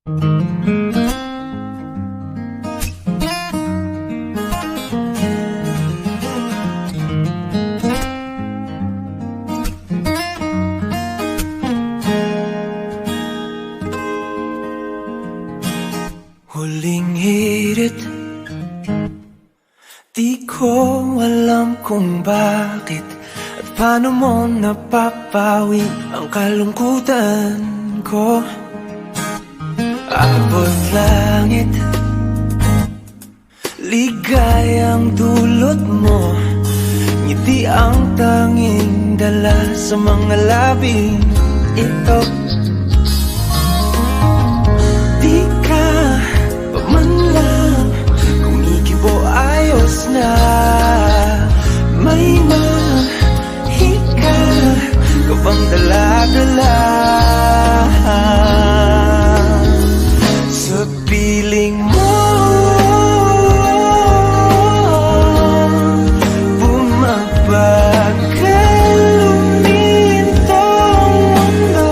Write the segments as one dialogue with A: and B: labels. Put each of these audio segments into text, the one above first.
A: Huling hirit, di ko alam kung bakit at paano mo napapawi ang kalungkutan ko. Abot langit, ligayang dulot mo, ngiti ang tanging dala sa mga labing ito. Di ka pa man lang kumikibo, ayos na. May mahika ka bang dala-dala sa piling mo? Bumabagay lumintong mundo,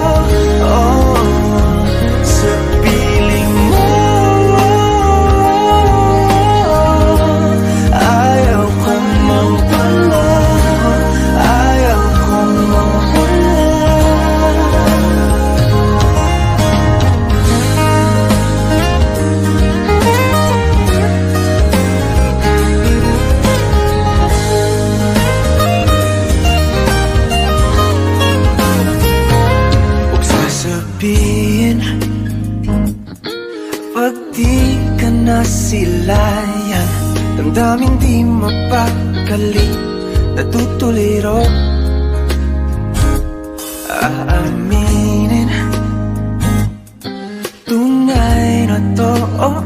A: oh, sa piling mo. Ayaw kong mawala, ayaw kong mawala. Huwag sasabihin pag di ka nasilayan, damdaming di mapakali, natutuliro. Aaminin tunay na to, oh,